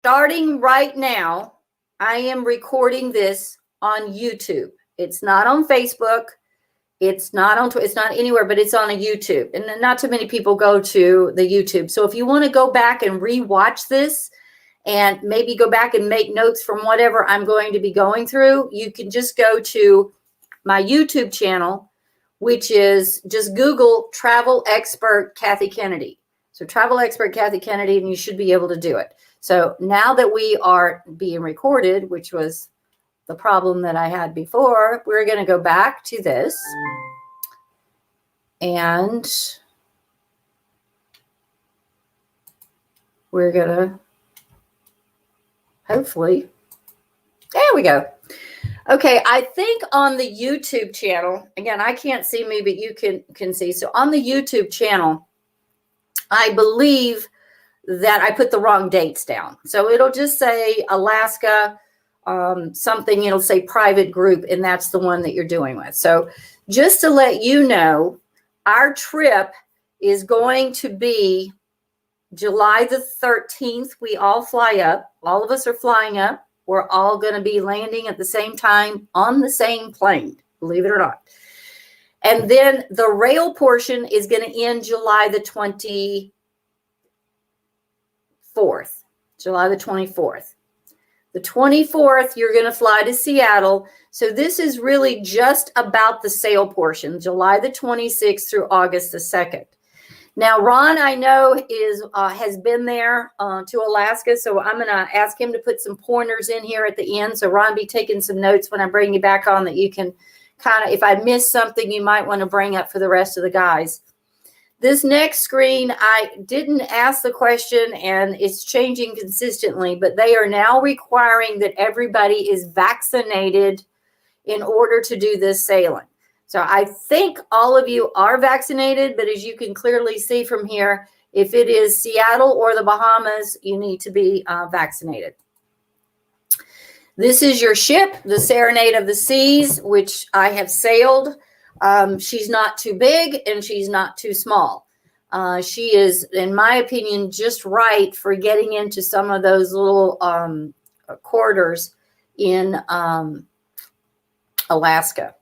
starting right now, I am recording this on YouTube. It's not on Facebook. It's not on Twitter. It's not anywhere, but it's on a YouTube. And not too many people go to the YouTube. So if you want to go back and rewatch this and maybe go back and make notes from whatever I'm going to be going through, you can just go to my YouTube channel, which is just Google Travel Expert Kathy Kennedy. So Travel Expert Kathy Kennedy, and you should be able to do it. So now that we are being recorded, which was the problem that I had before, we're going to go back to this. And we're going to hopefully, there we go. Okay, I think on the YouTube channel, again, I can't see me, but you can see. So on the YouTube channel, I believe that I put the wrong dates down. So it'll just say Alaska, something, it'll say private group, and that's the one that you're doing with. So just to let you know, our trip is going to be July the 13th. We all fly up. All of us are flying up. We're all going to be landing at the same time on the same plane, believe it or not. And then the rail portion is going to end July the 24th. July the 24th. The 24th, you're going to fly to Seattle. So this is really just about the sail portion, July the 26th through August the 2nd. Now, Ron, I know has been there to Alaska, so I'm going to ask him to put some pointers in here at the end. So Ron, be taking some notes when I bring you back on that you can kind of, if I miss something, you might want to bring up for the rest of the guys. This next screen, I didn't ask the question, and it's changing consistently, but they are now requiring that everybody is vaccinated in order to do this sailing. So I think all of you are vaccinated, but as you can clearly see from here, if it is Seattle or the Bahamas, you need to be vaccinated. This is your ship, the Serenade of the Seas, which I have sailed. She's not too big and she's not too small. She is, in my opinion, just right for getting into some of those little corridors in Alaska.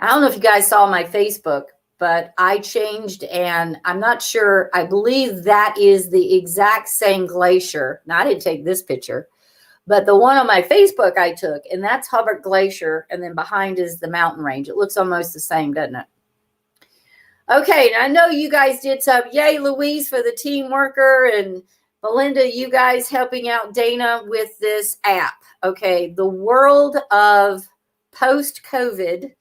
I don't know if you guys saw my Facebook, but I changed, and I'm not sure. I believe that is the exact same glacier. Now, I didn't take this picture, but the one on my Facebook I took, and that's Hubbard Glacier, and then behind is the mountain range. It looks almost the same, doesn't it? Okay, and I know you guys did some. Yay, Louise, for the team worker, and Belinda, you guys helping out Dana with this app. Okay, the world of post-COVID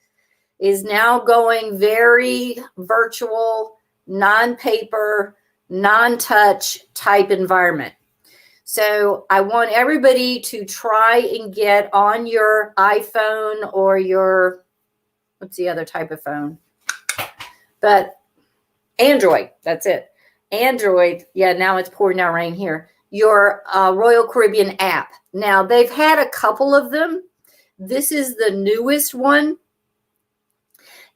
is now going very virtual, non-paper, non-touch type environment. So I want everybody to try and get on your iPhone or your, what's the other type of phone? But Android, that's it. Android, yeah, now it's pouring down rain here. Your Royal Caribbean app. Now, they've had a couple of them. This is the newest one.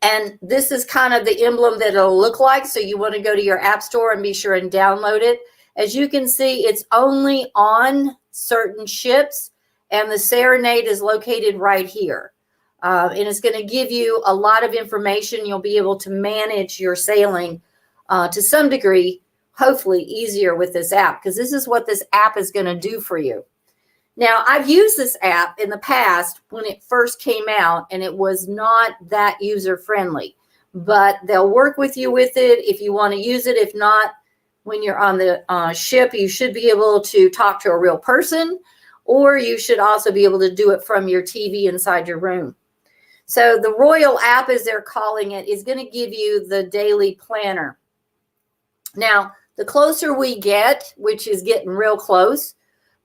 And this is kind of the emblem that it'll look like. So you want to go to your app store and be sure and download it. As you can see, it's only on certain ships, and the Serenade is located right here. And it's going to give you a lot of information. You'll be able to manage your sailing to some degree, hopefully easier with this app, because this is what this app is going to do for you. Now, I've used this app in the past when it first came out, and it was not that user-friendly. But they'll work with you with it if you want to use it. If not, when you're on the ship, you should be able to talk to a real person, or you should also be able to do it from your TV inside your room. So the Royal app, as they're calling it, is going to give you the daily planner. Now, the closer we get, which is getting real close,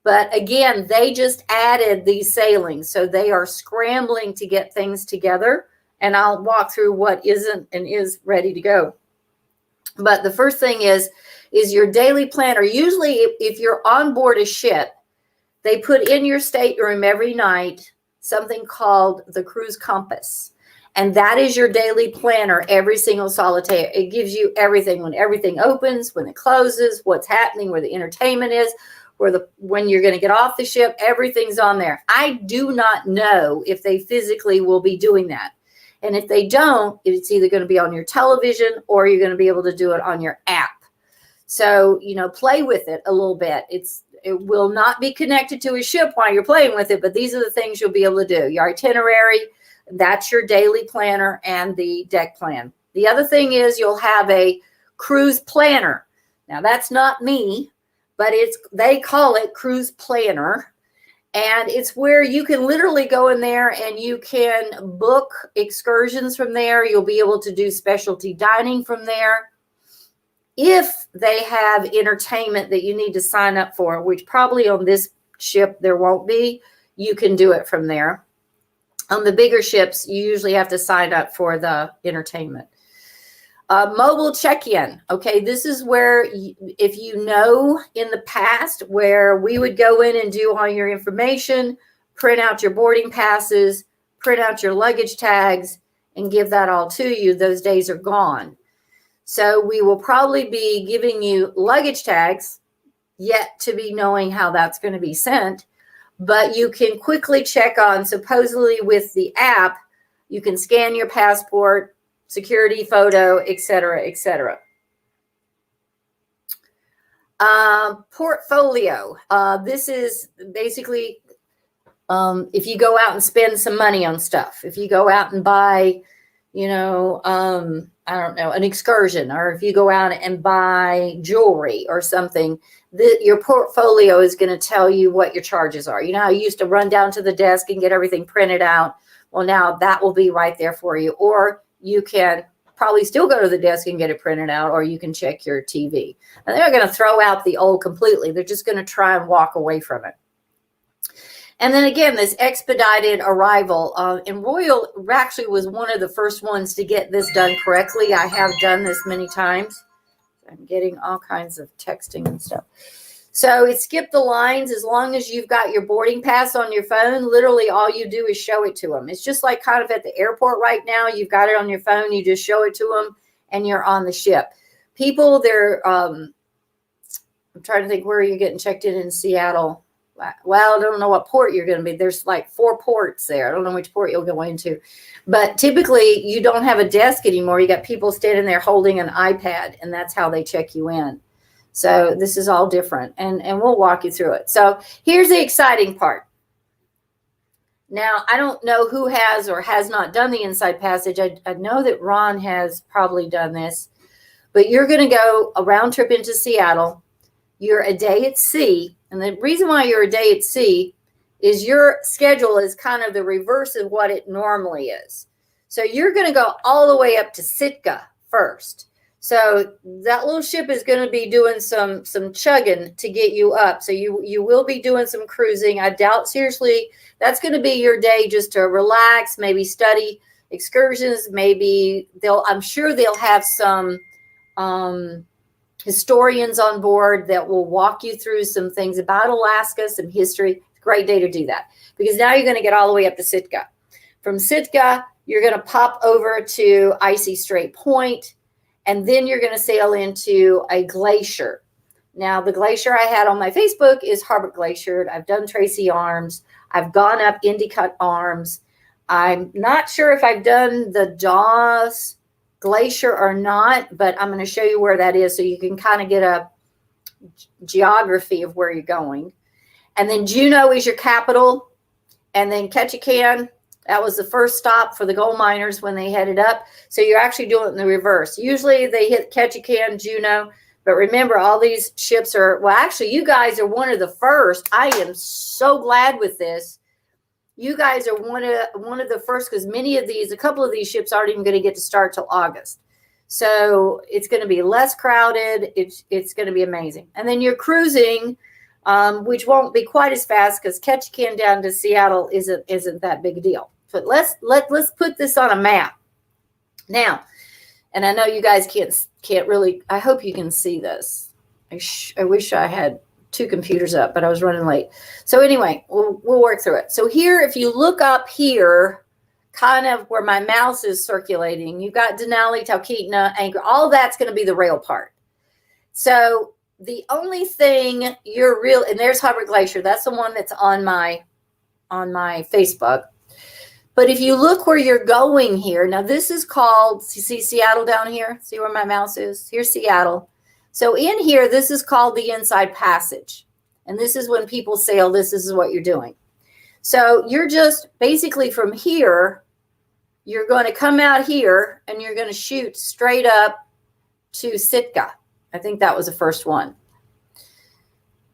but again, they just added these sailings. So they are scrambling to get things together. And I'll walk through what isn't and is ready to go. But the first thing is your daily planner. Usually, if you're on board a ship, they put in your stateroom every night something called the cruise compass. And that is your daily planner every single solitaire. It gives you everything, when everything opens, when it closes, what's happening, where the entertainment is, when you're going to get off the ship, everything's on there. I do not know if they physically will be doing that. And if they don't, it's either going to be on your television or you're going to be able to do it on your app. So, play with it a little bit. It will not be connected to a ship while you're playing with it, but these are the things you'll be able to do. Your itinerary, that's your daily planner and the deck plan. The other thing is you'll have a cruise planner. Now, that's not me, but they call it cruise planner. And it's where you can literally go in there and you can book excursions from there. You'll be able to do specialty dining from there. If they have entertainment that you need to sign up for, which probably on this ship there won't be, you can do it from there. On the bigger ships, you usually have to sign up for the entertainment. Mobile check-in. Okay, this is where, if you know in the past where we would go in and do all your information, print out your boarding passes, print out your luggage tags, and give that all to you, those days are gone. So we will probably be giving you luggage tags, yet to be knowing how that's going to be sent. But you can quickly check on, supposedly with the app, you can scan your passport, security photo, etc., etc. Portfolio. This is basically if you go out and spend some money on stuff. If you go out and buy, I don't know, an excursion, or if you go out and buy jewelry or something, your portfolio is going to tell you what your charges are. You know how you used to run down to the desk and get everything printed out? Well, now that will be right there for you. Or you can probably still go to the desk and get it printed out, or you can check your TV. And they're going to throw out the old completely. They're just going to try and walk away from it. And then again, this expedited arrival. And Royal actually was one of the first ones to get this done correctly. I have done this many times. I'm getting all kinds of texting and stuff. So it skipped the lines. As long as you've got your boarding pass on your phone, literally all you do is show it to them. It's just like kind of at the airport right now. You've got it on your phone. You just show it to them and you're on the ship. People, I'm trying to think, where are you getting checked in Seattle? Well, I don't know what port you're going to be. There's like 4 ports there. I don't know which port you'll go into. But typically, you don't have a desk anymore. You got people standing there holding an iPad, and that's how they check you in. So this is all different, and we'll walk you through it. So here's the exciting part. Now, I don't know who has or has not done the Inside Passage. I know that Ron has probably done this. But you're going to go a round trip into Seattle. You're a day at sea. And the reason why you're a day at sea is your schedule is kind of the reverse of what it normally is. So you're going to go all the way up to Sitka first. So that little ship is going to be doing some chugging to get you up. So you will be doing some cruising. I doubt seriously that's going to be your day just to relax, maybe study excursions. Maybe I'm sure they'll have some historians on board that will walk you through some things about Alaska, some history. Great day to do that, because now you're going to get all the way up to Sitka. From Sitka, you're going to pop over to Icy Strait Point, and then you're going to sail into a glacier. Now, the glacier I had on my Facebook is Harbert Glacier. I've done Tracy Arms. I've gone up Endicott Arms. I'm not sure if I've done the Dawes Glacier or not, but I'm going to show you where that is so you can kind of get a geography of where you're going. And then Juneau is your capital. And then Ketchikan, that was the first stop for the gold miners when they headed up. So you're actually doing it in the reverse. Usually they hit Ketchikan, Juneau. But remember, all these ships are, well, actually, you guys are one of the first. I am so glad with this. You guys are one of the first, because a couple of these ships aren't even going to get to start till August. So it's going to be less crowded. It's going to be amazing. And then you're cruising, which won't be quite as fast because Ketchikan down to Seattle isn't that big a deal. But let's put this on a map now. And I know you guys can't really. I hope you can see this. I wish I had 2 computers up, but I was running late. So anyway, we'll work through it. So here, if you look up here, kind of where my mouse is circulating, you've got Denali, Talkeetna, Anchor. All that's going to be the rail part. So the only thing you're real, and there's Hubbard Glacier. That's the one that's on my Facebook. But if you look where you're going here, now this is called, you see Seattle down here? See where my mouse is? Here's Seattle. So in here, this is called the Inside Passage. And this is when people sail, this is what you're doing. So you're just basically from here, you're going to come out here and you're going to shoot straight up to Sitka. I think that was the first one.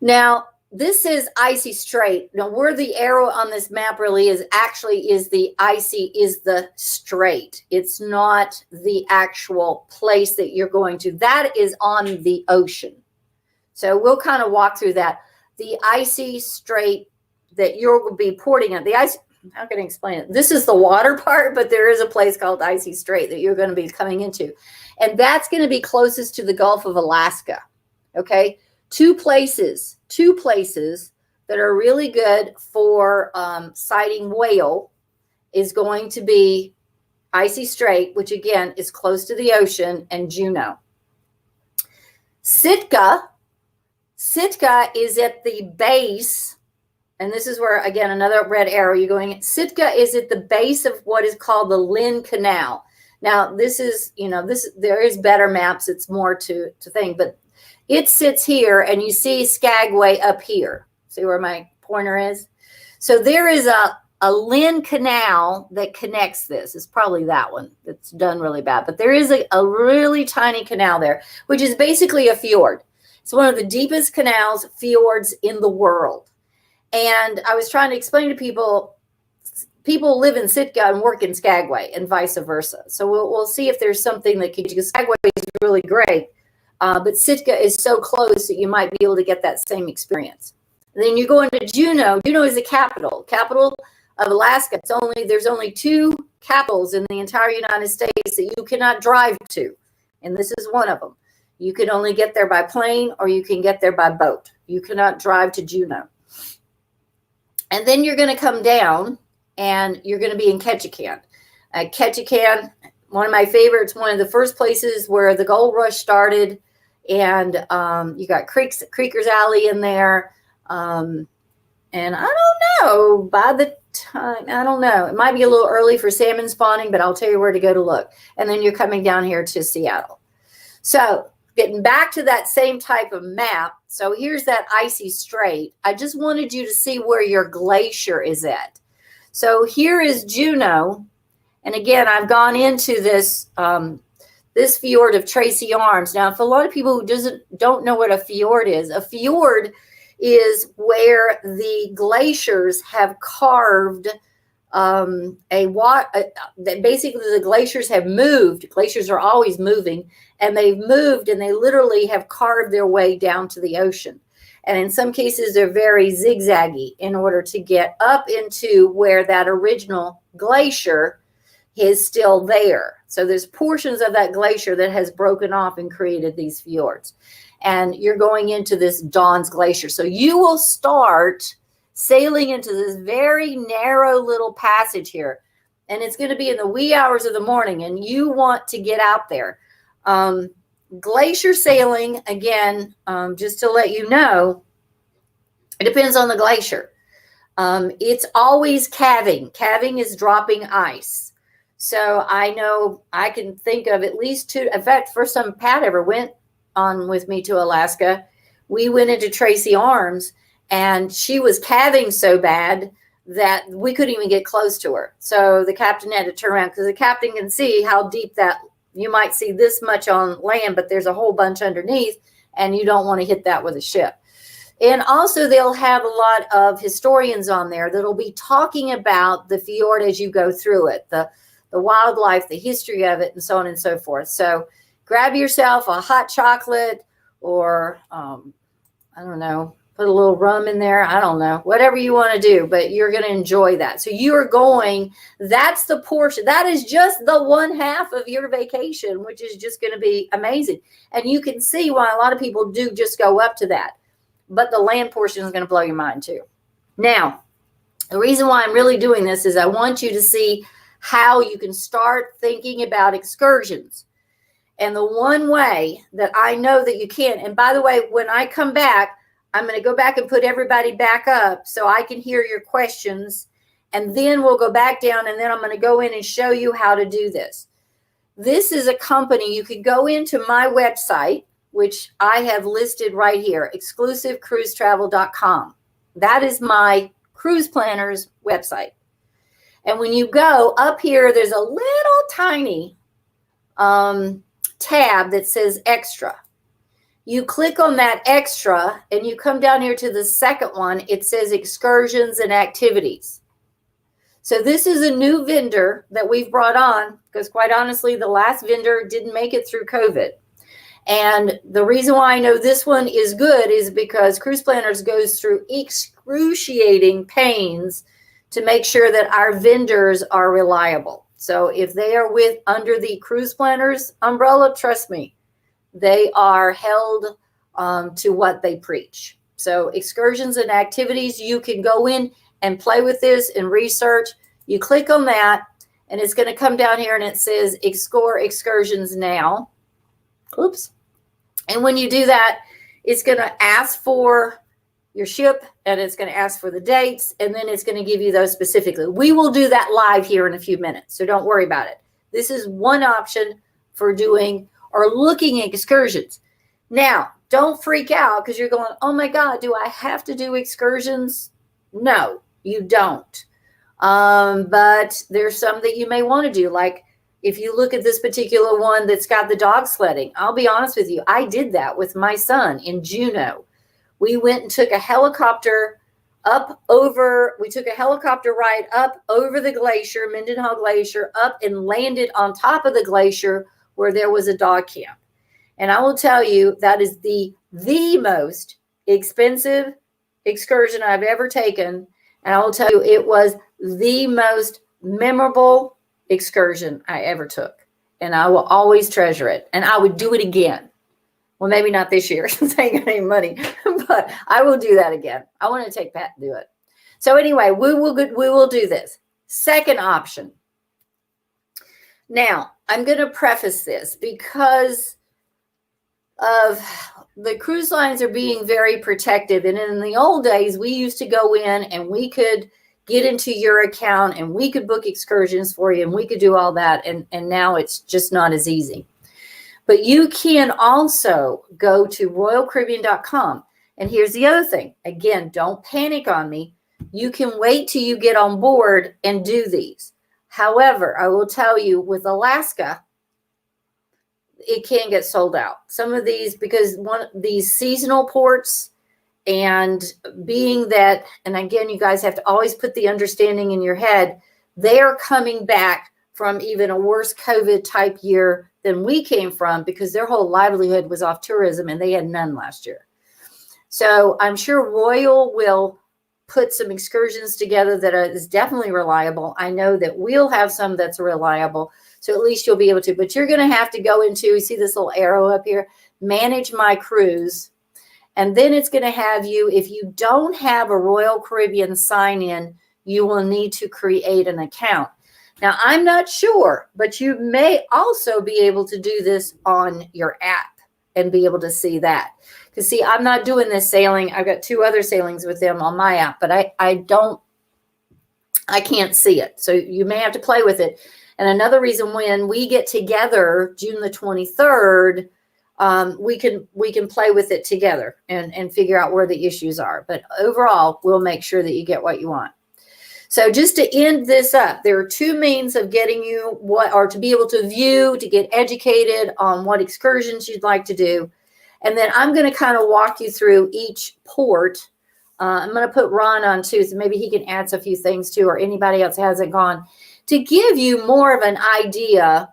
Now, this is Icy Strait. Now, where the arrow on this map really is actually is the strait. It's not the actual place that you're going to. That is on the ocean. So we'll kind of walk through that. The Icy Strait that you'll be porting at. The ice. How can I explain it? This is the water part, but there is a place called Icy Strait that you're going to be coming into. And that's going to be closest to the Gulf of Alaska. Okay. Two places that are really good for sighting whale is going to be Icy Strait, which again is close to the ocean, and Juneau. Sitka is at the base, and this is where, again, another red arrow you're going. Sitka is at the base of what is called the Lynn Canal. Now, this is, there is better maps. It's more to think, but it sits here, and you see Skagway up here. See where my pointer is? So there is a Lynn Canal that connects this. It's probably that one that's done really bad. But there is a really tiny canal there, which is basically a fjord. It's one of the deepest fjords in the world. And I was trying to explain to people live in Sitka and work in Skagway and vice versa. So we'll see if there's something that could, because Skagway is really great. But Sitka is so close that you might be able to get that same experience. And then you go into Juneau. Juneau is the capital of Alaska. There's only two capitals in the entire United States that you cannot drive to, and this is one of them. You can only get there by plane, or you can get there by boat. You cannot drive to Juneau. And then you're going to come down, and you're going to be in Ketchikan. Ketchikan, one of my favorites, one of the first places where the gold rush started. And you got Creekers Alley in there. And I don't know, by the time, I don't know. It might be a little early for salmon spawning, but I'll tell you where to go to look. And then you're coming down here to Seattle. So getting back to that same type of map. So here's that Icy Strait. I just wanted you to see where your glacier is at. So here is Juneau. And again, I've gone into this this fjord of Tracy Arms. Now, for a lot of people who don't know what a fjord is where the glaciers have carved basically the glaciers have moved. Glaciers are always moving, and they've moved, and they literally have carved their way down to the ocean. And in some cases, they're very zigzaggy in order to get up into where that original glacier is still there. So there's portions of that glacier that has broken off and created these fjords. And you're going into this Dawn's Glacier. So you will start sailing into this very narrow little passage here. And it's going to be in the wee hours of the morning, and you want to get out there. Glacier sailing, again, just to let you know, it depends on the glacier. It's always calving. Calving is dropping ice. So I know I can think of at least two. In fact, first time Pat ever went on with me to Alaska, we went into Tracy Arms, and she was calving so bad that we couldn't even get close to her. So the captain had to turn around, because the captain can see how deep that, you might see this much on land, but there's a whole bunch underneath, and you don't want to hit that with a ship. And also they'll have a lot of historians on there that'll be talking about the fjord as you go through it, the wildlife, the history of it, and so on and so forth. So grab yourself a hot chocolate, or I don't know, put a little rum in there. I don't know, whatever you want to do, but you're going to enjoy that. So you're going, that's the portion. That is just the one half of your vacation, which is just going to be amazing. And you can see why a lot of people do just go up to that. But the land portion is going to blow your mind too. Now, the reason why I'm really doing this is I want you to see how you can start thinking about excursions. And the one way that I know that you can, and by the way, when I come back, I'm going to go back and put everybody back up so I can hear your questions. And then we'll go back down, and then I'm going to go in and show you how to do this. This is a company. You could go into my website, which I have listed right here, exclusivecruisetravel.com. That is my cruise planner's website. And when you go up here, there's a little tiny tab that says extra. You click on that extra and you come down here to the second one. It says excursions and activities. So this is a new vendor that we've brought on because quite honestly, the last vendor didn't make it through COVID. And the reason why I know this one is good is because Cruise Planners goes through excruciating pains to make sure that our vendors are reliable. So if they are under the Cruise Planners umbrella, trust me, they are held to what they preach. So excursions and activities, you can go in and play with this and research. You click on that and it's going to come down here and it says explore excursions now. Oops. And when you do that, it's going to ask for your ship and it's going to ask for the dates, and then it's going to give you those specifically. We will do that live here in a few minutes, so don't worry about it. This is one option for doing or looking at excursions. Now, don't freak out because you're going, oh my God, do I have to do excursions? No, you don't. But there's some that you may want to do. Like if you look at this particular one that's got the dog sledding, I'll be honest with you. I did that with my son in Juneau. We went and took a helicopter ride up over the glacier, Mendenhall Glacier, up and landed on top of the glacier where there was a dog camp. And I will tell you, that is the most expensive excursion I've ever taken. And I will tell you, it was the most memorable excursion I ever took. And I will always treasure it. And I would do it again. Well, maybe not this year since I ain't got any money, but I will do that again. I want to take Pat and do it. So anyway, we will do this. Second option. Now, I'm going to preface this because of the cruise lines are being very protective. And in the old days, we used to go in and we could get into your account and we could book excursions for you and we could do all that. And now it's just not as easy. But you can also go to royalcaribbean.com. And here's the other thing. Again, don't panic on me. You can wait till you get on board and do these. However, I will tell you with Alaska, it can get sold out. Some of these, because these seasonal ports and being that, and again, you guys have to always put the understanding in your head, they are coming back from even a worse COVID type year than we came from because their whole livelihood was off tourism and they had none last year. So I'm sure Royal will put some excursions together that is definitely reliable. I know that we'll have some that's reliable. So at least you'll be able to, but you're going to have to go into, you see this little arrow up here, manage my cruise. And then it's going to have you, if you don't have a Royal Caribbean sign in, you will need to create an account. Now, I'm not sure, but you may also be able to do this on your app and be able to see that. Because see, I'm not doing this sailing. I've got 2 other sailings with them on my app, but I can't see it. So you may have to play with it. And another reason, when we get together June the 23rd, we can play with it together and figure out where the issues are. But overall, we'll make sure that you get what you want. So just to end this up, there are 2 means of getting you to be able to view, to get educated on what excursions you'd like to do. And then I'm going to kind of walk you through each port. I'm going to put Ron on too, so maybe he can add a few things too, or anybody else hasn't gone, to give you more of an idea.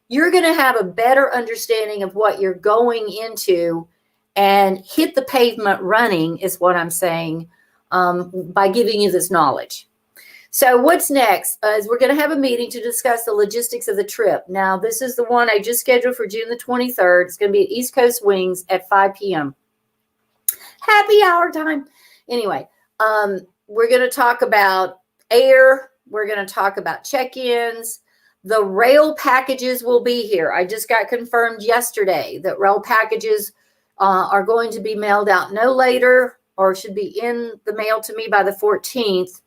You're going to have a better understanding of what you're going into and hit the pavement running is what I'm saying, by giving you this knowledge. So what's next is we're going to have a meeting to discuss the logistics of the trip. Now, this is the one I just scheduled for June the 23rd. It's going to be at East Coast Wings at 5 p.m. Happy hour time. Anyway, we're going to talk about air. We're going to talk about check-ins. The rail packages will be here. I just got confirmed yesterday that rail packages are going to be mailed out no later, or should be in the mail to me by the 14th.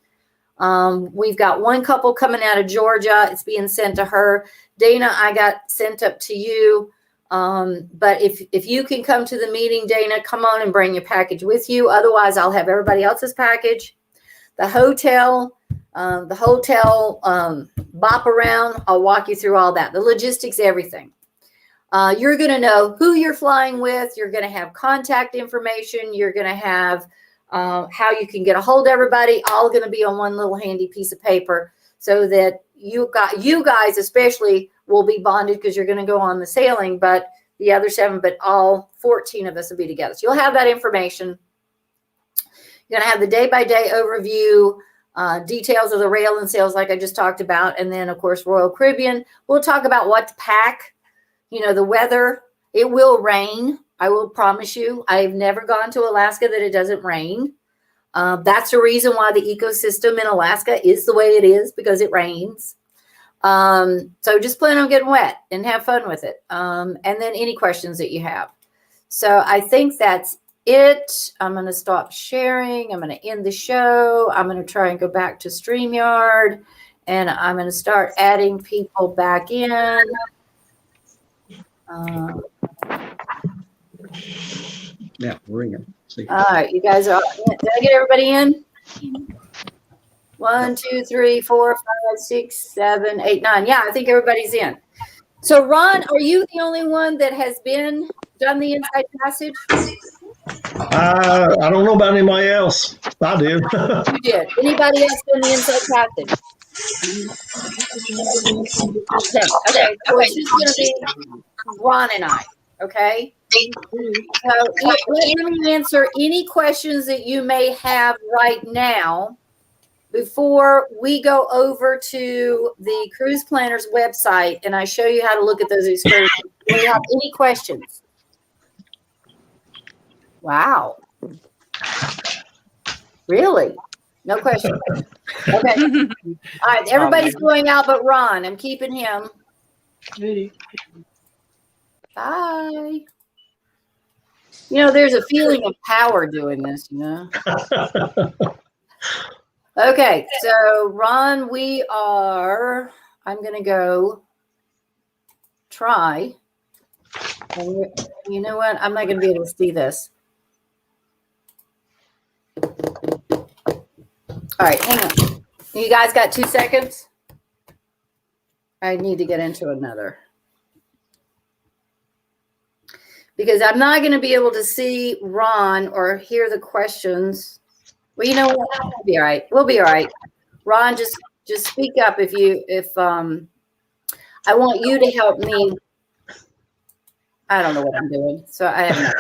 We've got one couple coming out of Georgia. It's being sent to her. Dana, I got sent up to you. But if you can come to the meeting, Dana, come on and bring your package with you. Otherwise, I'll have everybody else's package. The hotel bop around. I'll walk you through all that. The logistics, everything. You're going to know who you're flying with. You're going to have contact information. You're going to have how you can get a hold of everybody, all going to be on one little handy piece of paper, so that you guys especially will be bonded, because you're going to go on the sailing, but the other 7, but all 14 of us will be together. So you'll have that information. You're going to have the day-by-day overview, details of the rail and sails like I just talked about. And then, of course, Royal Caribbean. We'll talk about what to pack, the weather. It will rain. I will promise you. I've never gone to Alaska that it doesn't rain. That's the reason why the ecosystem in Alaska is the way it is, because it rains. So just plan on getting wet and have fun with it. And then any questions that you have. So I think that's it. I'm going to stop sharing. I'm going to end the show. I'm going to try and go back to StreamYard, and I'm going to start adding people back in. Yeah, ring them. All right, you guys are. Did I get everybody in? 1, 2, 3, 4, 5, 6, 7, 8, 9. Yeah, I think everybody's in. So, Ron, are you the only one that has done the Inside Passage? I don't know about anybody else. I do. You did. Anybody else done the Inside Passage? Okay. So it's just going to be Ron and I. Okay. So let me answer any questions that you may have right now before we go over to the Cruise Planners website and I show you how to look at those excursions. Do you have any questions? Wow. Really? No question. Okay. All right. Everybody's going out but Ron. I'm keeping him. Bye. There's a feeling of power doing this, Okay, so Ron, I'm going to go try. And you know what? I'm not going to be able to see this. All right, hang on. You guys got 2 seconds? I need to get into another. Because I'm not going to be able to see Ron or hear the questions. Well, you know what? We'll be all right. We'll be all right. Ron, just speak up if I want you to help me. I don't know what I'm doing, so I have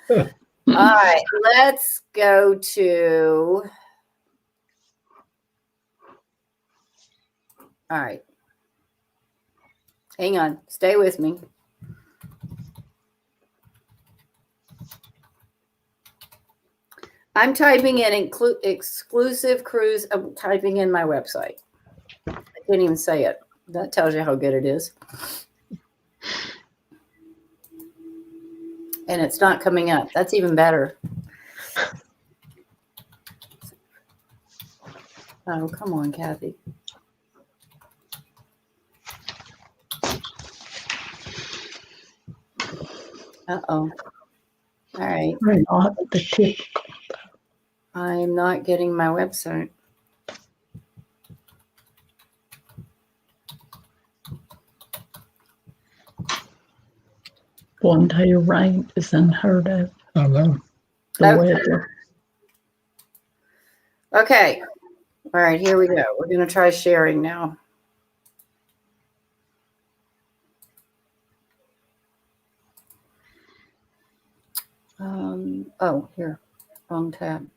no. All right, let's go to. All right. Hang on. Stay with me. I'm typing in exclusive cruise. I'm typing in my website. I can't even say it. That tells you how good it is. And it's not coming up. That's even better. Oh, come on, Kathy. Uh-oh. All right. Not the typical. I'm not getting my website. One day of rain is unheard of. I know. The Okay. weather. Okay. All right, here we go. We're going to try sharing now. Oh, here. Wrong tab.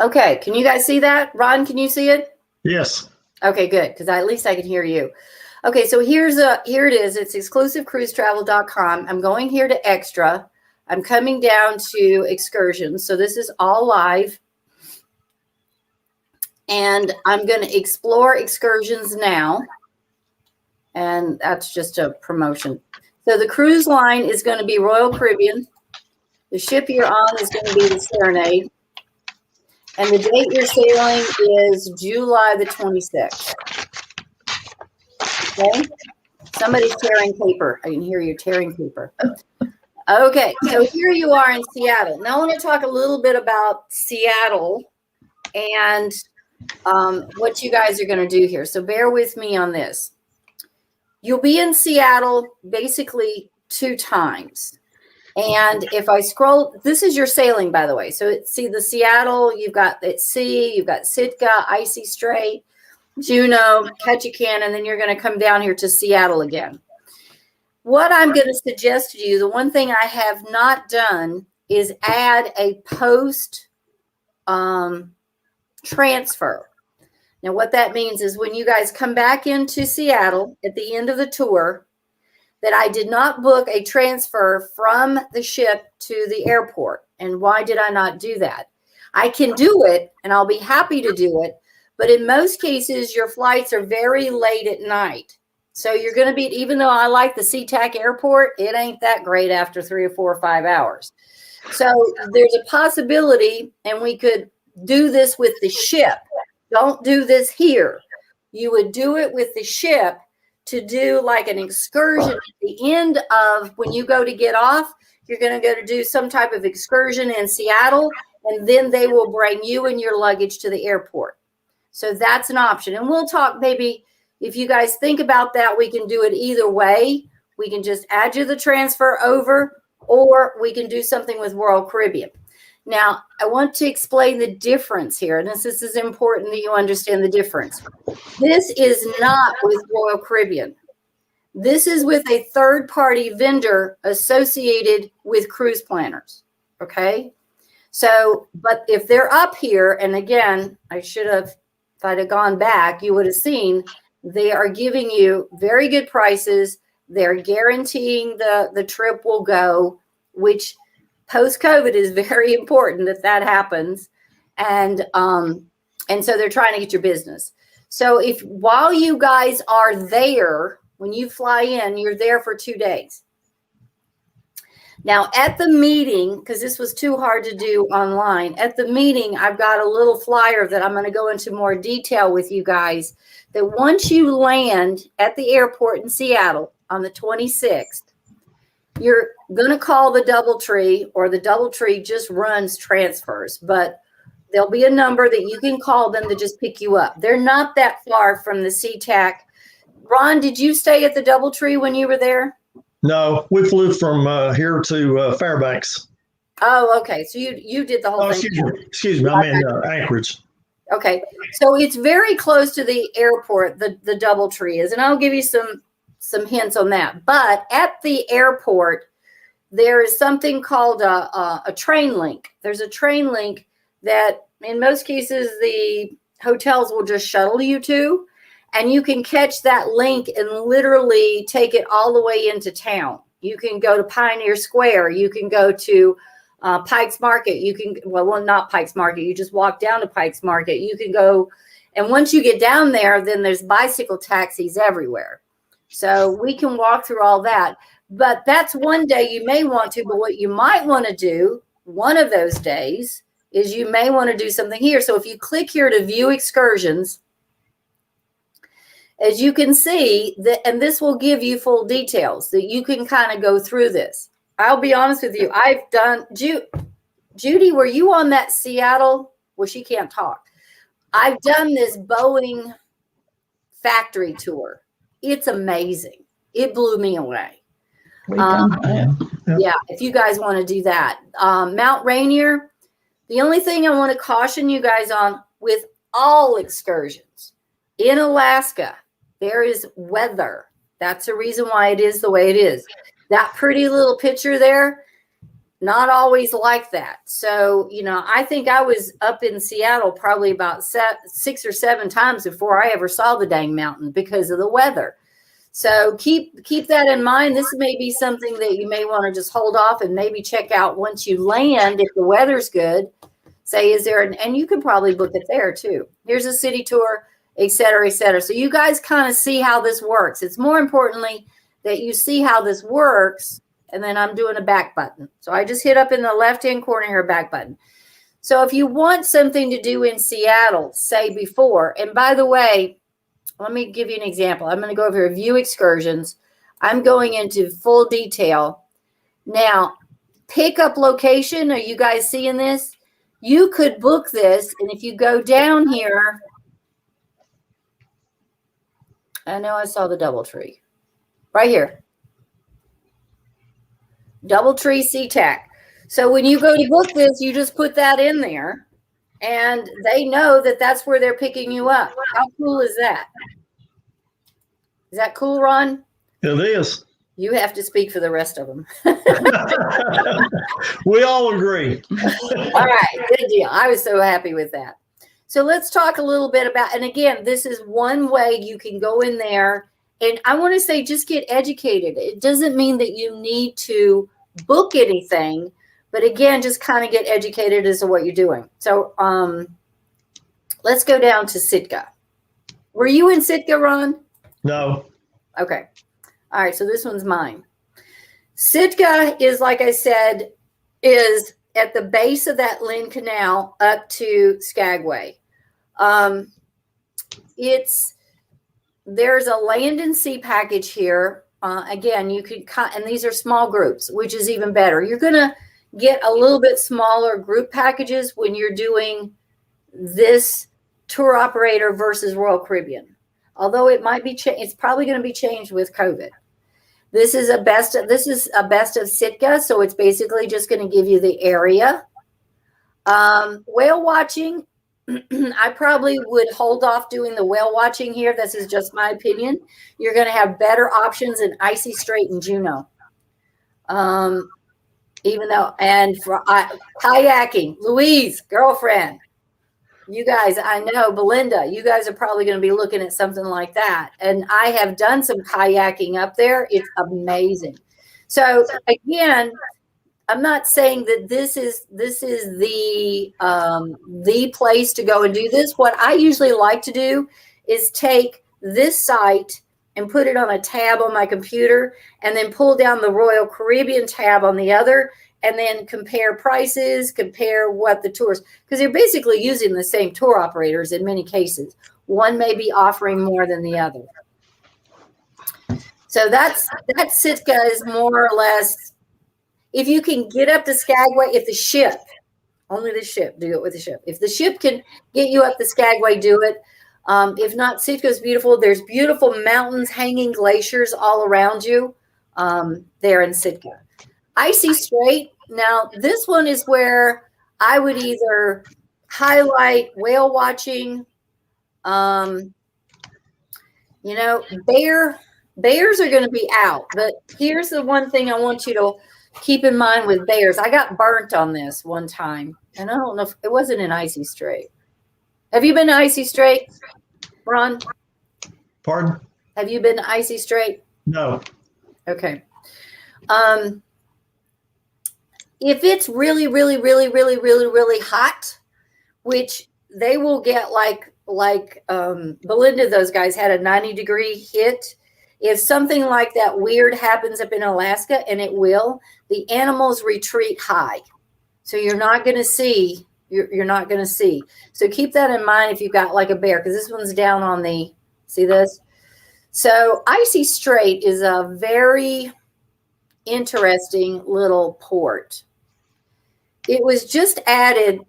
Okay, can you guys see that? Ron, can you see it? Yes. Okay, good, because at least I can hear you. Okay, so here it is. It's exclusivecruisetravel.com. I'm going here to extra. I'm coming down to excursions. So this is all live. And I'm going to explore excursions now. And that's just a promotion. So the cruise line is going to be Royal Caribbean. The ship you're on is going to be the Serenade. And the date you're sailing is July the 26th. Okay? Somebody's tearing paper. I can hear you tearing paper. Okay, so here you are in Seattle. Now I want to talk a little bit about Seattle and what you guys are going to do here. So bear with me on this. You'll be in Seattle basically 2 times. And if I scroll, this is your sailing, by the way. So see the Seattle, you've got at sea, you've got Sitka, Icy Strait, Juneau, Ketchikan, and then you're going to come down here to Seattle again. What I'm going to suggest to you, the one thing I have not done is add a post transfer. Now, what that means is when you guys come back into Seattle at the end of the tour, that I did not book a transfer from the ship to the airport. And why did I not do that? I can do it, and I'll be happy to do it. But in most cases, your flights are very late at night. So you're going to be, even though I like the SeaTac airport, it ain't that great after 3 or 4 or 5 hours. So there's a possibility, and we could do this with the ship. Don't do this here. You would do it with the ship to do like an excursion at the end of when you go to get off. You're going to go to do some type of excursion in Seattle, and then they will bring you and your luggage to the airport. So that's an option. And we'll talk, maybe if you guys think about that, we can do it either way. We can just add you the transfer over, or we can do something with Royal Caribbean. Now, I want to explain the difference here, and this is important that you understand the difference. This is not with Royal Caribbean. This is with a third-party vendor associated with cruise planners, okay? So, but if they're up here, and again, I should have, if I'd have gone back, you would have seen they are giving you very good prices. They're guaranteeing the trip will go, which post-COVID is very important that happens. And so they're trying to get your business. So if while you guys are there, when you fly in, you're there for 2 days. Now at the meeting, because this was too hard to do online, at the meeting, I've got a little flyer that I'm going to go into more detail with you guys, that once you land at the airport in Seattle on the 26th, you're going to call the DoubleTree, or the DoubleTree just runs transfers, but there'll be a number that you can call them to just pick you up. They're not that far from the SeaTac. Ron, did you stay at the DoubleTree when you were there? No, we flew from here to Fairbanks. Oh, okay. So you did the whole thing. Excuse me. I'm in Anchorage. Okay. So it's very close to the airport, the DoubleTree is, and I'll give you some hints on that. But at the airport, there is something called a train link. There's a train link that in most cases the hotels will just shuttle you to, and you can catch that link and literally take it all the way into town. You can go to Pioneer Square. You can go to Pikes Market. You can, well, not Pikes Market. You just walk down to Pikes Market. You can go, and once you get down there, then there's bicycle taxis everywhere. So we can walk through all that. But that's one day you may want to, but what you might want to do one of those days is you may want to do something here. So if you click here to view excursions, as you can see, and this will give you full details that you can kind of go through this. I'll be honest with you. I've done, Judy, were you on that Seattle? Well, she can't talk. I've done this Boeing factory tour. It's amazing. It blew me away. Yeah, if you guys want to do that. Mount Rainier, the only thing I want to caution you guys on with all excursions in Alaska, there is weather. That's the reason why it is the way it is. That pretty little picture there, not always like that. So, you know, I think I was up in Seattle probably about 6 or 7 times before I ever saw the dang mountain because of the weather. So keep that in mind. This may be something that you may want to just hold off and maybe check out once you land if the weather's good. Say, is there and you can probably book it there too. Here's a city tour, et cetera, et cetera. So you guys kind of see how this works. It's more importantly that you see how this works. And then I'm doing a back button. So I just hit up in the left-hand corner here, back button. So if you want something to do in Seattle, say before, and by the way, let me give you an example. I'm going to go over here, view excursions. I'm going into full detail. Now, pickup location, are you guys seeing this? You could book this, and if you go down here, I know I saw the DoubleTree. Right here. DoubleTree SeaTac. So when you go to book this, you just put that in there, and they know that that's where they're picking you up. How cool is that? Is that cool, Ron? It is. You have to speak for the rest of them. We all agree. All right, good deal. I was so happy with that. So let's talk a little bit about, and again, this is one way you can go in there. And I want to say, just get educated. It doesn't mean that you need to book anything, but again, just kind of get educated as to what you're doing. So let's go down to Sitka. Were you in Sitka, Ron? No. Okay. All right. So this one's mine. Sitka is, like I said, is at the base of that Lynn Canal up to Skagway. There's a land and sea package here. Again, you could, and these are small groups, which is even better. You're going to get a little bit smaller group packages when you're doing this tour operator versus Royal Caribbean. Although it might be, it's probably going to be changed with COVID. This is a best of Sitka, so it's basically just going to give you the area. Whale watching, I probably would hold off doing the whale watching here. This is just my opinion. You're going to have better options in Icy Strait and Juneau. Even though, and for kayaking, Louise, girlfriend, you guys, I know, Belinda, you guys are probably going to be looking at something like that. And I have done some kayaking up there. It's amazing. So again, I'm not saying that this is the place to go and do this. What I usually like to do is take this site and put it on a tab on my computer and then pull down the Royal Caribbean tab on the other and then compare prices, compare what the tours, because they're basically using the same tour operators in many cases. One may be offering more than the other. So that Sitka is more or less, if you can get up to Skagway, if the ship, only the ship, do it with the ship. If the ship can get you up to Skagway, do it. If not, Sitka is beautiful. There's beautiful mountains, hanging glaciers all around you there in Sitka. Icy Strait. Now, this one is where I would either highlight whale watching. Bears are going to be out. But here's the one thing I want you to keep in mind with bears. I got burnt on this one time, and I don't know if it wasn't in Icy Strait. Have you been to Icy Strait, Ron? Pardon? Have you been to Icy Strait? No. Okay. If it's really, really, really, really, really, really hot, which they will get like Belinda, those guys had a 90-degree hit. If something like that weird happens up in Alaska, and it will, the animals retreat high. So you're not going to see, you're not going to see. So keep that in mind if you've got like a bear, because this one's down on the, see this? So Icy Strait is a very interesting little port. It was just added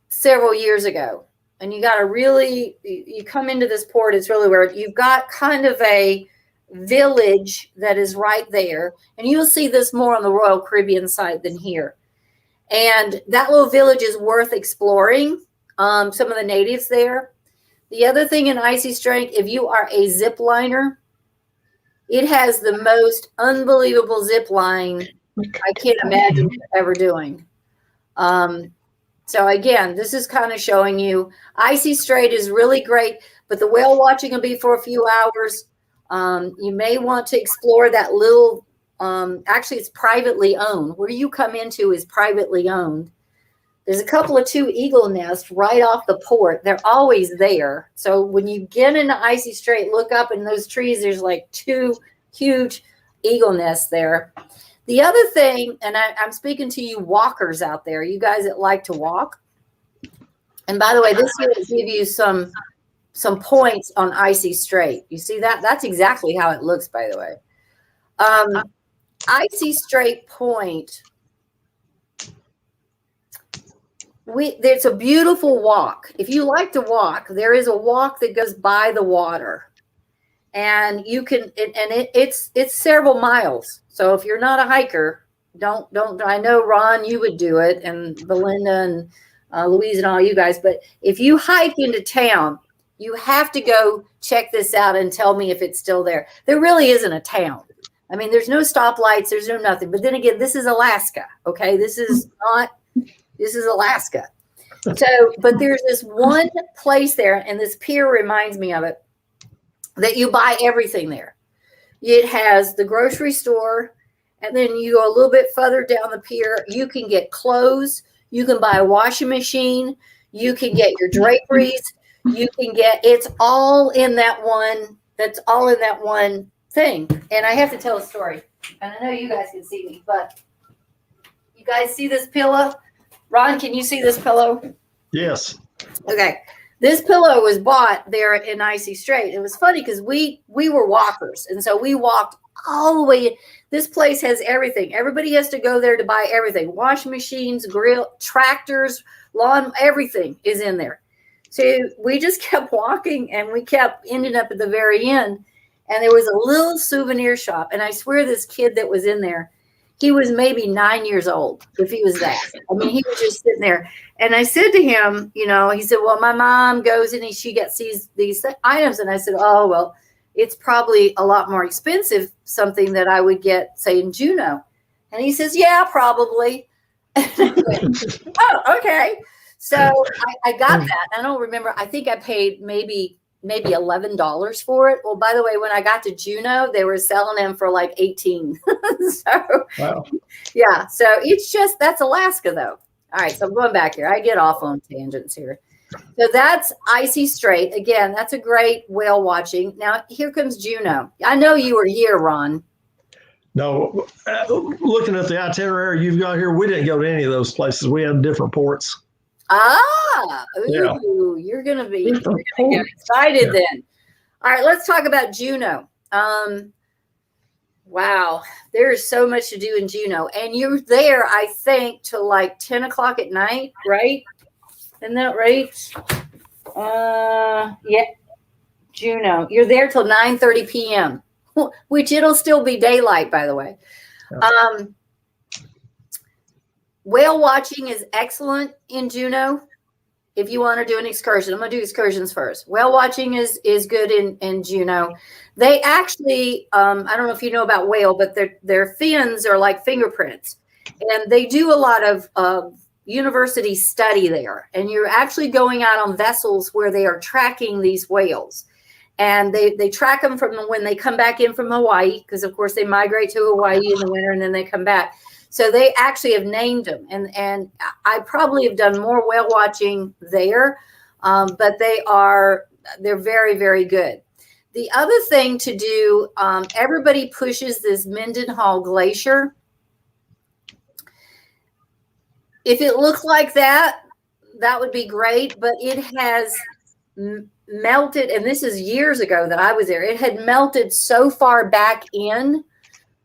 several years ago. And you got to really, you come into this port, it's really where you've got kind of a village that is right there. And you'll see this more on the Royal Caribbean side than here. And that little village is worth exploring. Some of the natives there. The other thing in Icy Strait, if you are a zip liner, it has the most unbelievable zip line I can't imagine ever doing. So again, this is kind of showing you Icy Strait is really great, but the whale watching will be for a few hours. You may want to explore that little, actually it's privately owned. Where you come into is privately owned. There's a couple of 2 eagle nests right off the port. They're always there. So when you get into Icy Strait, look up in those trees. There's like 2 huge eagle nests there. The other thing, and I'm speaking to you walkers out there, you guys that like to walk. And by the way, this will give you some points on Icy Strait. You see that? That's exactly how it looks, by the way. Icy Strait Point. It's a beautiful walk. If you like to walk, there is a walk that goes by the water, and you can. It's several miles. So if you're not a hiker, don't. I know Ron, you would do it, and Belinda and Louise and all you guys. But if you hike into town, you have to go check this out and tell me if it's still there. There really isn't a town. I mean, there's no stoplights. There's no nothing. But then again, this is Alaska. Okay, this is not. This is Alaska. So, but there's this one place there, and this pier reminds me of it, that you buy everything there. It has the grocery store, and then you go a little bit further down the pier. You can get clothes. You can buy a washing machine. You can get your draperies. You can get, it's all in that one, that's all in that one thing. And I have to tell a story. And I know you guys can see me, but you guys see this pillow? Ron, can you see this pillow? Yes. Okay. This pillow was bought there in Icy Strait. It was funny because we were walkers. And so we walked all the way. This place has everything. Everybody has to go there to buy everything. Washing machines, grill, tractors, lawn, everything is in there. So we just kept walking, and we kept ending up at the very end. And there was a little souvenir shop. And I swear this kid that was in there, he was maybe 9 years old, if he was that. I mean, he was just sitting there. And I said to him, you know, he said, well, my mom goes and she gets these items. And I said, oh, well, it's probably a lot more expensive, something that I would get, say, in Juneau. And he says, yeah, probably. Oh, okay. So I got that. I don't remember. I think I paid maybe $11 for it. Well, by the way, when I got to Juneau, they were selling them for like 18. So, Wow. yeah. So it's just, that's Alaska though. All right. So I'm going back here. I get off on tangents here. So that's Icy Strait. Again, that's a great whale watching. Now here comes Juneau. I know you were here, Ron. No, looking at the itinerary you've got here, we didn't go to any of those places. We had different ports. Ah, ooh, Yeah. you're gonna get excited then. All right, let's talk about Juneau. Wow, there's so much to do in Juneau, and you're there, I think, till like 10 o'clock at night, right? Isn't that right? Yeah, Juneau. You're there till 9:30 p.m., which it'll still be daylight, by the way. Yeah. Whale watching is excellent in Juneau. If you want to do an excursion, I'm going to do excursions first. Whale watching is good in Juneau. They actually, I don't know if you know about whale, but their fins are like fingerprints. And they do a lot of university study there. And you're actually going out on vessels where they are tracking these whales. And they track them from when they come back in from Hawaii, because, of course, they migrate to Hawaii in the winter and then they come back. So they actually have named them, and I probably have done more whale watching there, but they're very, very good. The other thing to do, everybody pushes this Mendenhall Glacier. If it looked like that, that would be great, but it has melted, and this is years ago that I was there. It had melted so far back in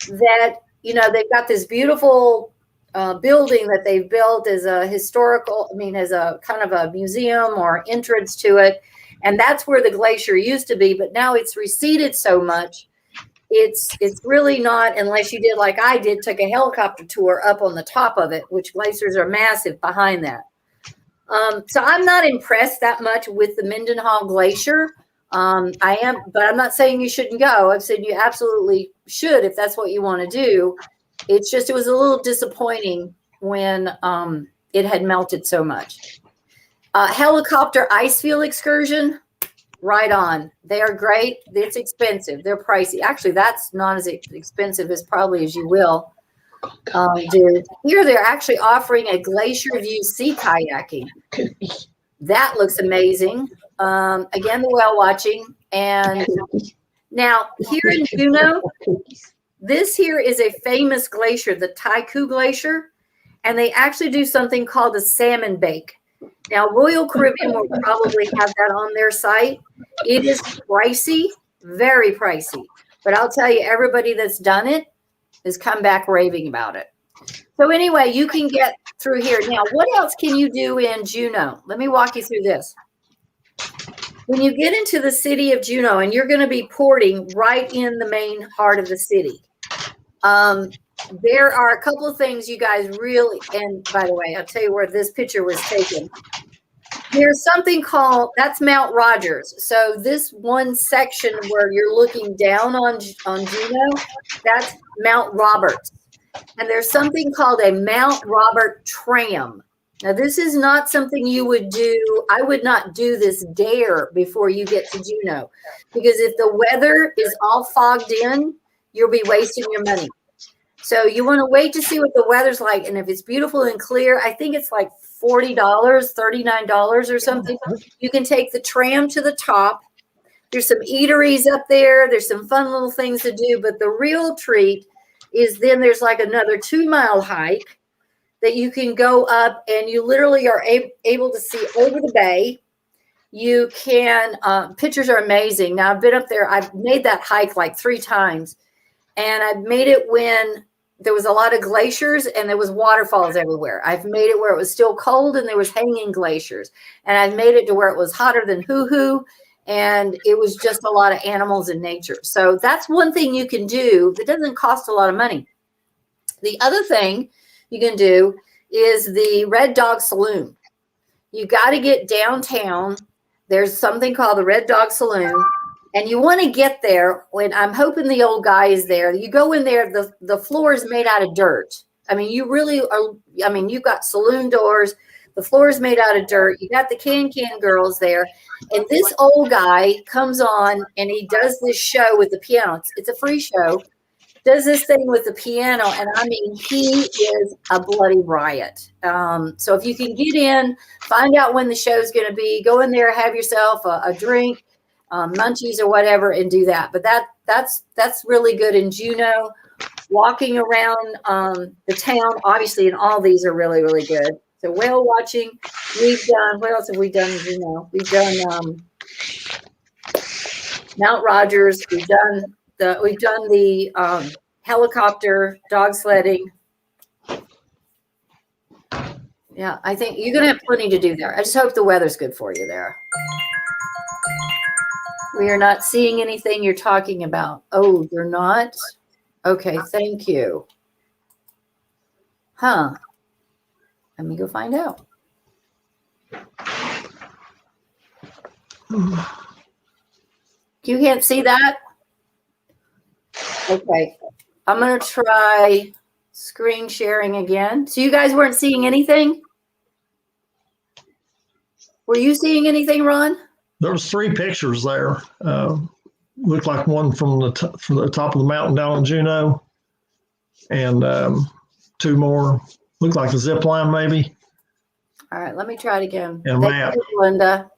that, you know, they've got this beautiful building that they've built as a historical, as a kind of a museum or entrance to it. And that's where the glacier used to be, but now it's receded so much. It's really not, unless you did like I did, took a helicopter tour up on the top of it, which glaciers are massive behind that. So I'm not impressed that much with the Mendenhall Glacier. I am, but I'm not saying you shouldn't go. I've said you absolutely should if that's what you want to do. It's just, it was a little disappointing when it had melted so much. Helicopter ice field excursion, right on. They are great. It's expensive. They're pricey. Actually, that's not as expensive as probably as you will. do. Here they're actually offering a glacier view sea kayaking. That looks amazing. Again, the whale watching. And now here in Juneau, this here is a famous glacier, the Taiku Glacier, and they actually do something called a salmon bake. Now, Royal Caribbean will probably have that on their site. It is pricey, very pricey. But I'll tell you, everybody that's done it has come back raving about it. So anyway, you can get through here. Now, what else can you do in Juneau? Let me walk you through this. When you get into the city of Juneau, and you're going to be porting right in the main heart of the city, there are a couple of things you guys really, and by the way, I'll tell you where this picture was taken. There's something called, that's Mount Rogers. So this one section where you're looking down on Juneau, that's Mount Roberts. And there's something called a Mount Robert tram. Now, this is not something you would do. I would not do this dare before you get to Juneau, because if the weather is all fogged in, you'll be wasting your money. So you want to wait to see what the weather's like. And if it's beautiful and clear, I think it's like $40, $39 or something. You can take the tram to the top. There's some eateries up there. There's some fun little things to do. But the real treat is then there's like another 2-mile hike that you can go up, and you literally are able to see over the bay. You can, pictures are amazing. Now, I've been up there. I've made that hike like 3 times. And I've made it when there was a lot of glaciers and there was waterfalls everywhere. I've made it where it was still cold and there was hanging glaciers. And I've made it to where it was hotter than hoo-hoo. And it was just a lot of animals in nature. So that's one thing you can do that doesn't cost a lot of money. The other thing you can do is the Red Dog Saloon. You got to get downtown. There's something called the Red Dog Saloon. And you want to get there when I'm hoping the old guy is there. You go in there, the floor is made out of dirt. I mean, you really are. I mean, you've got saloon doors. The floor is made out of dirt. You got the can girls there. And this old guy comes on and he does this show with the piano. It's a free show. Does this thing with the piano. And I mean, he is a bloody riot. So if you can get in, find out when the show's going to be, go in there, have yourself a drink, munchies or whatever, and do that. But that's really good in Juneau. Walking around the town, obviously, and all these are really, really good. So whale watching, we've done. What else have we done in Juneau? We've done Mount Rogers. We've done the helicopter, dog sledding. Yeah, I think you're gonna have plenty to do there. I just hope the weather's good for you there. We are not seeing anything you're talking about. Oh, you're not? Okay, thank you. Huh. Let me go find out. You can't see that? Okay. I'm going to try screen sharing again. So you guys weren't seeing anything? Were you seeing anything, Ron? There was 3 pictures there. Looked like one from the top of the mountain down in Juneau, and 2 more. Looked like a zip line, maybe. All right, let me try it again. And a map. You, Linda.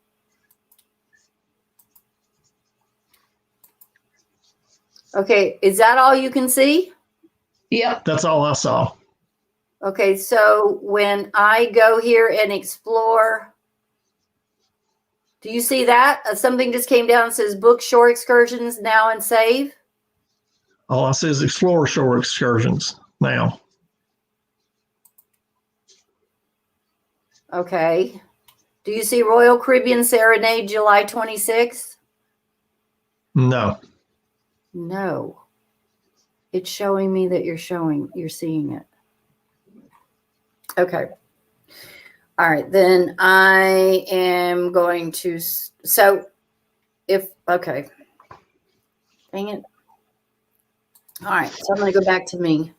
Okay, is that all you can see? Yep. That's all I saw. Okay, so when I go here and explore, do you see that? Something just came down and says book shore excursions now and save. All I see is explore shore excursions now. Okay. Do you see Royal Caribbean Serenade July 26th? No. No. It's showing me that you're seeing it. Okay. All right, then I am going to, okay. Dang it. All right, so I'm going to go back to me.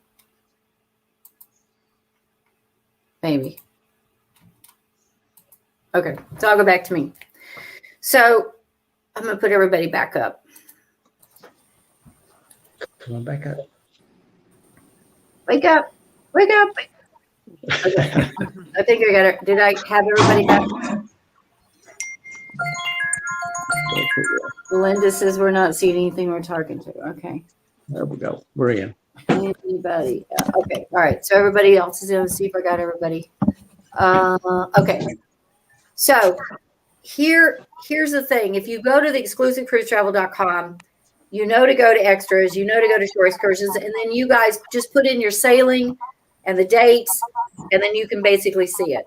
Maybe. Okay, so I'll go back to me. So I'm going to put everybody back up. Come on back up. Wake up. Wake up. Okay. I think I got it. Did I have everybody back? Linda says we're not seeing anything we're talking to. Okay. There we go. We're in. Anybody? Okay. All right. So everybody else is going to see if I got everybody. Okay. So here's the thing. If you go to the exclusivecruisetravel.com, you know to go to extras, you know to go to shore excursions, and then you guys just put in your sailing and the dates, and then you can basically see it.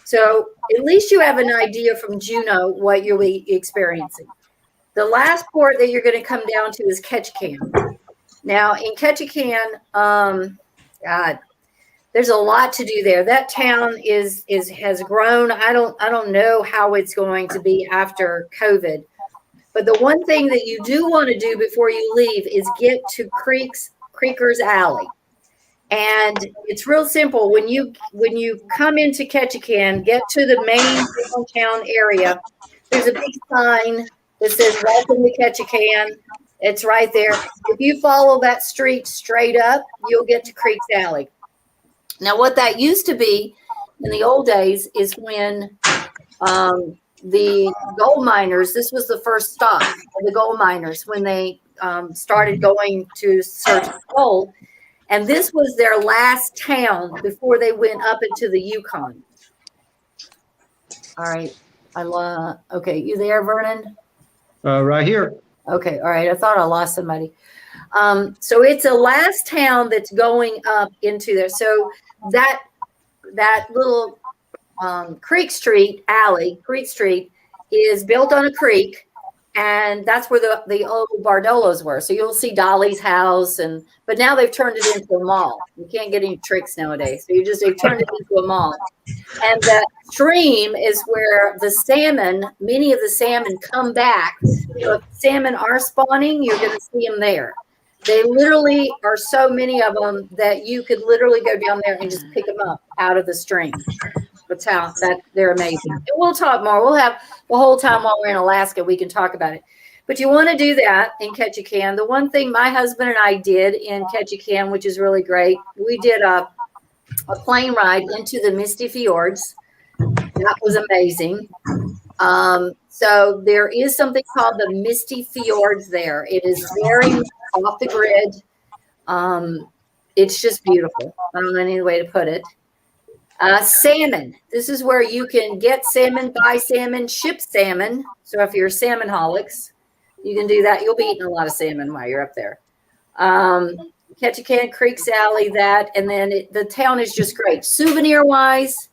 So at least you have an idea from Juneau what you'll be experiencing. The last port that you're going to come down to is Ketchikan. Now in Ketchikan, God, there's a lot to do there. That town has grown. I don't know how it's going to be after COVID. But the one thing that you do want to do before you leave is get to Creekers Alley. And it's real simple. When you come into Ketchikan, get to the main downtown area, there's a big sign that says welcome to Ketchikan. It's right there. If you follow that street straight up, you'll get to Creeks Alley. Now, what that used to be in the old days is when the gold miners, this was the first stop of the gold miners when they started going to search for gold. And this was their last town before they went up into the Yukon. All right. Okay, you there, Vernon? Right here. Okay, all right. I thought I lost somebody. So it's the last town that's going up into there. So that little Creek Street is built on a creek, and that's where the old Bardolos were. So you'll see Dolly's house, but now they've turned it into a mall. You can't get any tricks nowadays. So they've turned it into a mall. And the stream is where many of the salmon come back. So if salmon are spawning, you're going to see them there. They literally are so many of them that you could literally go down there and just pick them up out of the stream. That's how they're amazing. And we'll talk more. We'll have the whole time while we're in Alaska, we can talk about it. But you want to do that in Ketchikan. The one thing my husband and I did in Ketchikan, which is really great, we did a plane ride into the Misty Fjords. That was amazing. So there is something called the Misty Fjords there. It is very off the grid. It's just beautiful. I don't know any way to put it. Salmon. This is where you can get salmon, buy salmon, ship salmon. So if you're salmonholics, you can do that. You'll be eating a lot of salmon while you're up there. Ketchikan, Creeks Alley, and then the town is just great. Souvenir-wise,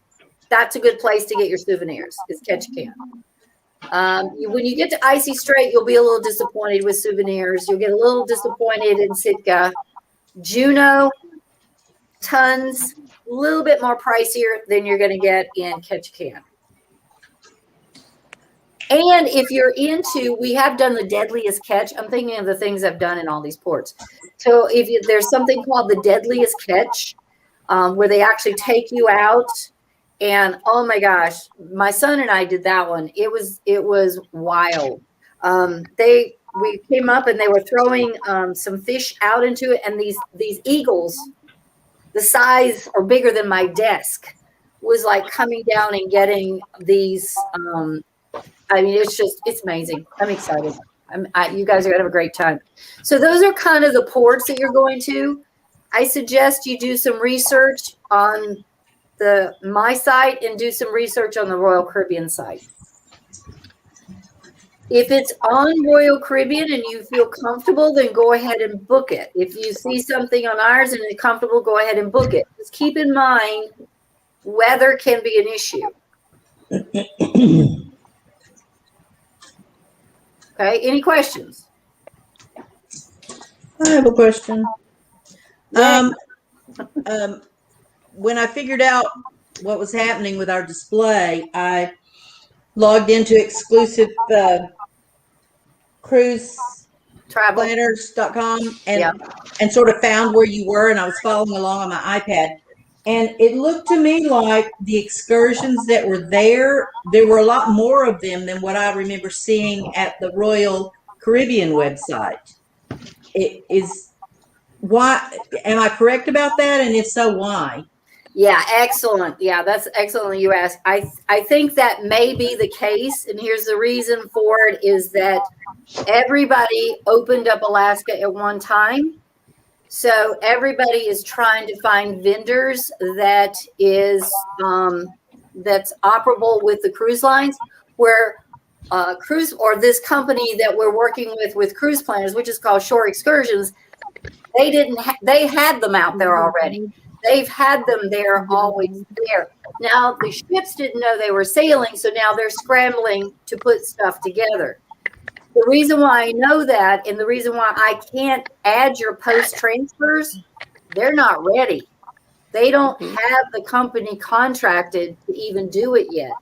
that's a good place to get your souvenirs, is Ketchikan. When you get to Icy Strait, you'll be a little disappointed with souvenirs. You'll get a little disappointed in Sitka. Juneau, tons, a little bit more pricier than you're going to get in Ketchikan. And if you're we have done the deadliest catch. I'm thinking of the things I've done in all these ports. So there's something called the deadliest catch, where they actually take you out. And oh my gosh, my son and I did that one. It was wild. We came up and they were throwing some fish out into it, and these eagles, the size or bigger than my desk, was like coming down and getting these. It's amazing. I'm excited. You guys are gonna have a great time. So those are kind of the ports that you're going to. I suggest you do some research on my site and do some research on the Royal Caribbean site. If it's on Royal Caribbean and you feel comfortable, then go ahead and book it. If you see something on ours and it's comfortable, go ahead and book it. Just keep in mind, weather can be an issue. Okay, any questions? I have a question. When I figured out what was happening with our display, I logged into exclusive cruiseplanners.com and sort of found where you were, and I was following along on my iPad. And it looked to me like the excursions that were there were a lot more of them than what I remember seeing at the Royal Caribbean website. Why am I correct about that? And if so, why? Yeah, excellent. Yeah, that's excellent you asked. I think that may be the case, and here's the reason for it is that everybody opened up Alaska at one time. So everybody is trying to find vendors that is that's operable with the cruise lines, where cruise or this company that we're working with cruise planners, which is called Shore Excursions, they had them out there already. They've had them there, always there. Now the ships didn't know they were sailing, so now they're scrambling to put stuff together. The reason why I know that, and the reason why I can't add your post transfers, they're not ready. They don't have the company contracted to even do it yet.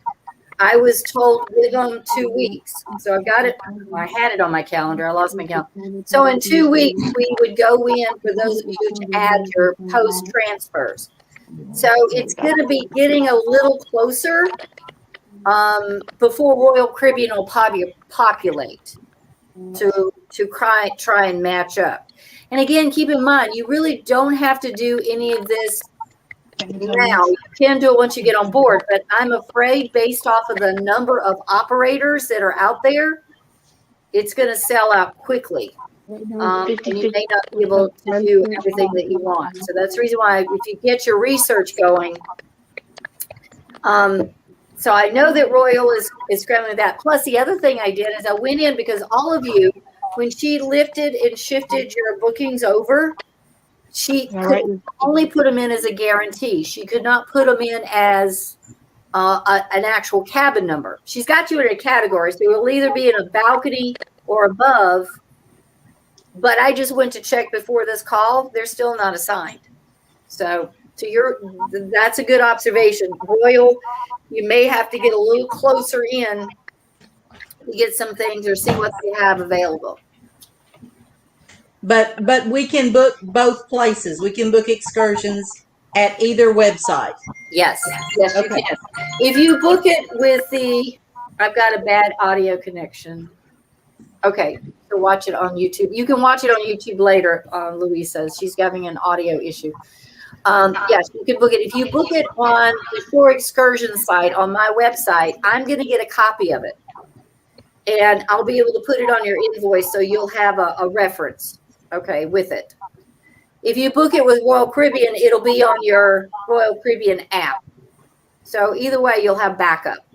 I was told give them 2 weeks. So I got it. I had it on my calendar. I lost my calendar. So in 2 weeks, we would go in for those of you to add your post transfers. So it's going to be getting a little closer before Royal Caribbean will populate to try and match up. And again, keep in mind, you really don't have to do any of this now. You can do it once you get on board, but I'm afraid based off of the number of operators that are out there, it's going to sell out quickly. And you may not be able to do everything that you want. So that's the reason why if you get your research going, so I know that Royal is scrambling with that. Plus, the other thing I did is I went in because all of you, when she lifted and shifted your bookings over, she could only put them in as a guarantee. She could not put them in as an actual cabin number. She's got you in a category, so it will either be in a balcony or above. But I just went to check before this call. They're still not assigned. So that's a good observation. Royal, you may have to get a little closer in to get some things or see what they have available. But we can book both places. We can book excursions at either website. Yes, okay. You can. If you book it with I've got a bad audio connection. Okay, so watch it on YouTube. You can watch it on YouTube later. Louise says she's having an audio issue. Yes, you can book it. If you book it on the Shore Excursion site on my website, I'm going to get a copy of it. And I'll be able to put it on your invoice so you'll have a reference, okay, with it. If you book it with Royal Caribbean, it'll be on your Royal Caribbean app. So either way, you'll have backup.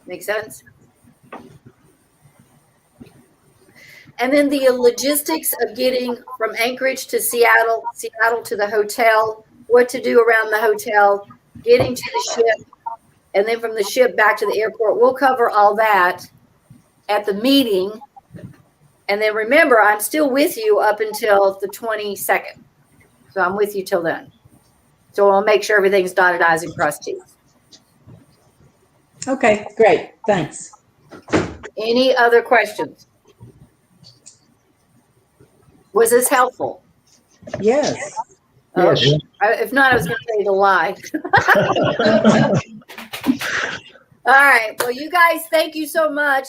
Make sense? And then the logistics of getting from Anchorage to Seattle to the hotel, what to do around the hotel, getting to the ship, and then from the ship back to the airport. We'll cover all that at the meeting. And then remember, I'm still with you up until the 22nd. So I'm with you till then. So I'll make sure everything's dotted I's and crossed T's. Okay, great. Thanks. Any other questions? Was this helpful? Yes. Yes. If not, I was going to tell you to lie. All right. Well, you guys, thank you so much.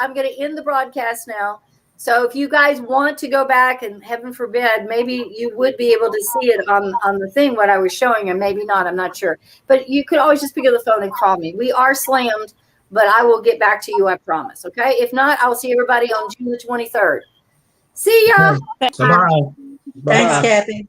I'm going to end the broadcast now. So if you guys want to go back, and heaven forbid, maybe you would be able to see it on the thing, what I was showing, and maybe not, I'm not sure. But you could always just pick up the phone and call me. We are slammed, but I will get back to you, I promise. Okay? If not, I'll see everybody on June the 23rd. See ya. Bye. Thanks, Kathy.